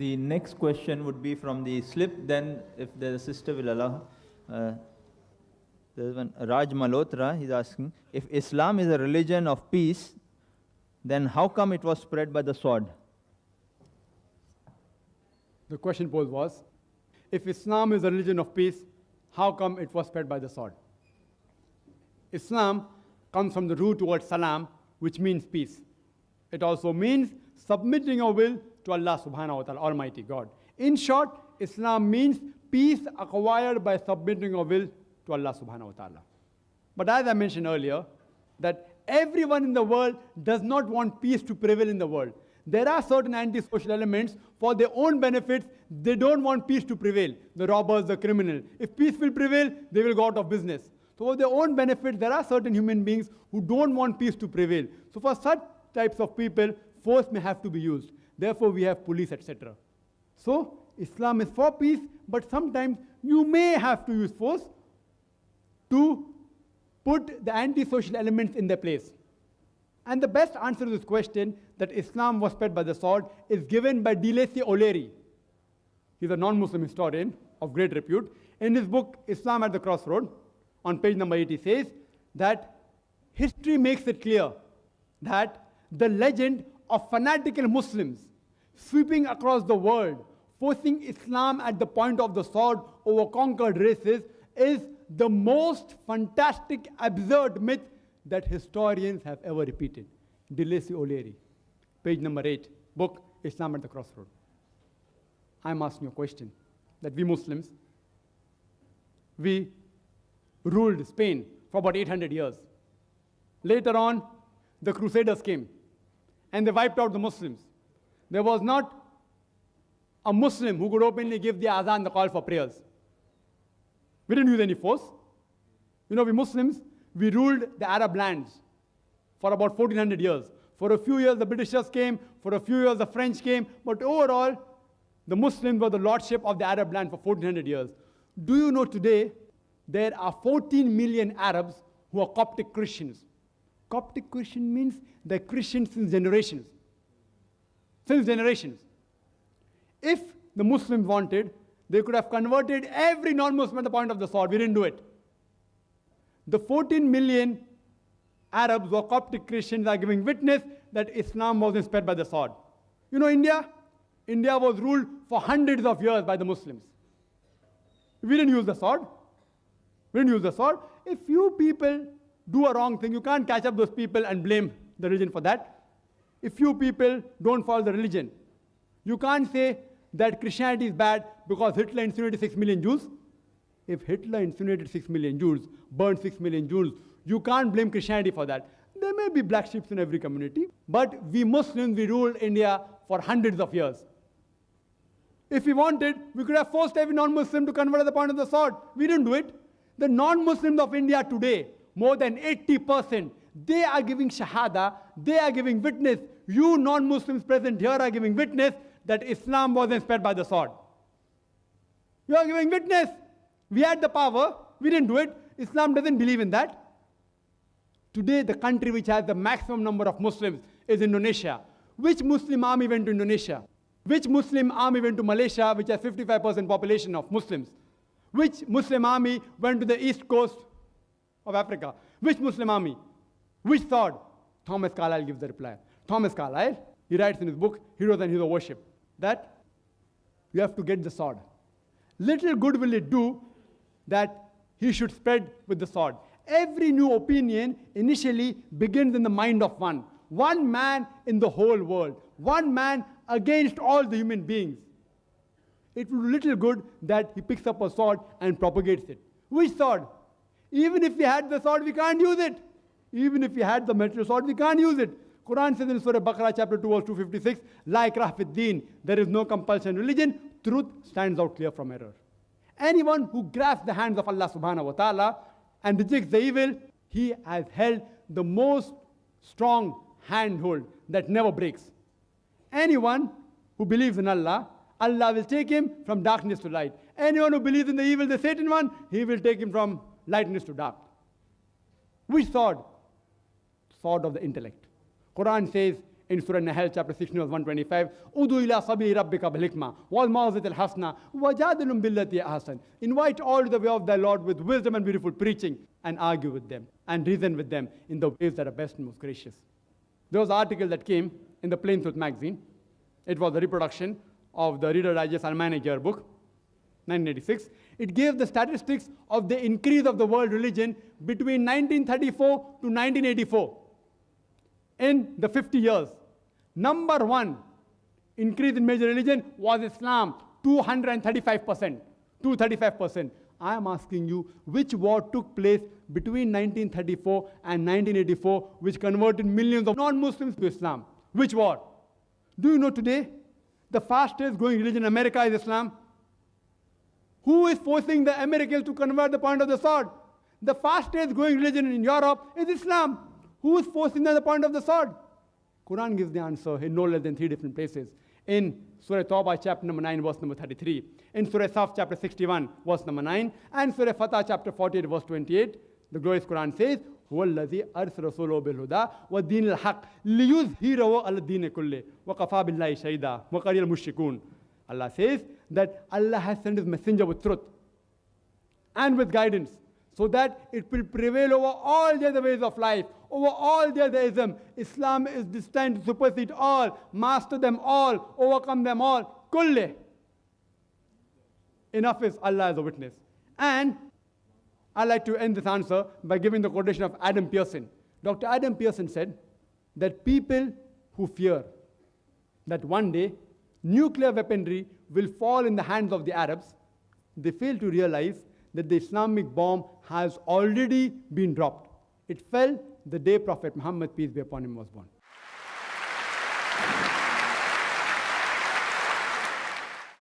The next question would be from the slip, then if the sister will allow. There's one, Raj Malhotra, he's asking, if Islam is a religion of peace, then how come it was spread by the sword? The question posed was, if Islam is a religion of peace, how come it was spread by the sword? Islam comes from the root word salam, which means peace. It also means submitting your will to Allah subhanahu wa ta'ala, Almighty God. In short, Islam means peace acquired by submitting your will to Allah subhanahu wa ta'ala. But as I mentioned earlier, that everyone in the world does not want peace to prevail in the world. There are certain anti-social elements for their own benefits. They don't want peace to prevail. The robbers, the criminal. If peace will prevail, they will go out of business. So for their own benefits, there are certain human beings who don't want peace to prevail. So for such types of people, force may have to be used. Therefore, we have police, etc. So Islam is for peace, but sometimes you may have to use force to put the anti-social elements in their place. And the best answer to this question, that Islam was spread by the sword, is given by Delacy O'Leary. He's a non-Muslim historian of great repute. In his book, Islam at the Crossroad, on page number 80, says that history makes it clear that the legend of fanatical Muslims sweeping across the world, forcing Islam at the point of the sword over conquered races, is the most fantastic, absurd myth that historians have ever repeated. Delacy O'Leary, page number 8, book Islam at the Crossroad. I'm asking you a question, that we Muslims, we ruled Spain for about 800 years. Later on, the Crusaders came, and they wiped out the Muslims. There was not a Muslim who could openly give the azan, the call for prayers. We didn't use any force. You know, we Muslims, we ruled the Arab lands for about 1400 years. For a few years, the Britishers came. For a few years, the French came. But overall, the Muslims were the lordship of the Arab land for 1400 years. Do you know today, there are 14 million Arabs who are Coptic Christians. Coptic Christian means they're Christians since generations. Since generations. If the Muslims wanted, they could have converted every non-Muslim at the point of the sword. We didn't do it. The 14 million Arabs who are Coptic Christians are giving witness that Islam wasn't spread by the sword. You know India? India was ruled for hundreds of years by the Muslims. We didn't use the sword. We didn't use the sword. If few people do a wrong thing, you can't catch up those people and blame the religion for that. If few people don't follow the religion, you can't say that Christianity is bad because Hitler incinerated 6 million Jews. If Hitler incinerated 6 million Jews, burned 6 million Jews, you can't blame Christianity for that. There may be black sheep in every community, but we Muslims, we ruled India for hundreds of years. If we wanted, we could have forced every non-Muslim to convert at the point of the sword. We didn't do it. The non-Muslims of India today, more than 80%, they are giving shahada, they are giving witness. You non-Muslims present here are giving witness that Islam wasn't spread by the sword. You are giving witness. We had the power, we didn't do it. Islam doesn't believe in that. Today, the country which has the maximum number of Muslims is Indonesia. Which Muslim army went to Indonesia? Which Muslim army went to Malaysia, which has 55% population of Muslims? Which Muslim army went to the east coast of Africa? Which Muslim army? Which sword? Thomas Carlyle gives the reply. Thomas Carlyle, he writes in his book, Heroes and Hero Worship, that you have to get the sword. Little good will it do that he should spread with the sword. Every new opinion initially begins in the mind of one. One man in the whole world. One man against all the human beings. It will do little good that he picks up a sword and propagates it. Which sword? Even if we had the sword, we can't use it. Even if we had the metal sword, we can't use it. Quran says in Surah Baqarah chapter 2 verse 256, La ikrah fid deen, there is no compulsion in religion, truth stands out clear from error. Anyone who grasps the hands of Allah subhanahu wa ta'ala and rejects the evil, he has held the most strong handhold that never breaks. Anyone who believes in Allah, Allah will take him from darkness to light. Anyone who believes in the evil, the Satan one, he will take him from lightness to dark. Which sword? Sword of the intellect. Quran says In Surah Nahl, chapter 16, verse 125, Udu ila sabili rabbika bil hikmah wal mawzat al hasna wajadilum billati ahsan. Invite all to the way of thy Lord with wisdom and beautiful preaching, and argue with them and reason with them in the ways that are best and most gracious. There was an article that came in the Plain Truth magazine. It was a reproduction of the Reader Digest Almanac Yearbook, 1986. It gave the statistics of the increase of the world religion between 1934 to 1984. In the 50 years, number one increase in major religion was Islam, 235%. 235%. I am asking you, which war took place between 1934 and 1984, which converted millions of non-Muslims to Islam? Which war? Do you know today, the fastest growing religion in America is Islam? Who is forcing the Americans to convert the point of the sword? The fastest growing religion in Europe is Islam. Who is forcing them the point of the sword? Quran gives the answer in no less than 3 different places. In Surah Tawbah, chapter number 9, verse number 33. In Surah Saf, chapter 61, verse number 9. And Surah Fatah, chapter 48, verse 28. The glorious Quran says, هو الذي أرسل رسوله بالهدى والدين الحق ليظهره على الدين كله وكفى بالله شهيدا وقليل المشركون. Allah says that Allah has sent His messenger with truth and with guidance, so that it will prevail over all the other ways of life, over all the other ism. Islam is destined to supersede all, master them all, overcome them all. Kulli. Enough is Allah as a witness. And I like to end this answer by giving the quotation of Adam Pearson. Dr. Adam Pearson said that people who fear that one day nuclear weaponry will fall in the hands of the Arabs, they fail to realize that the Islamic bomb has already been dropped. It fell the day Prophet Muhammad, peace be upon him, was born.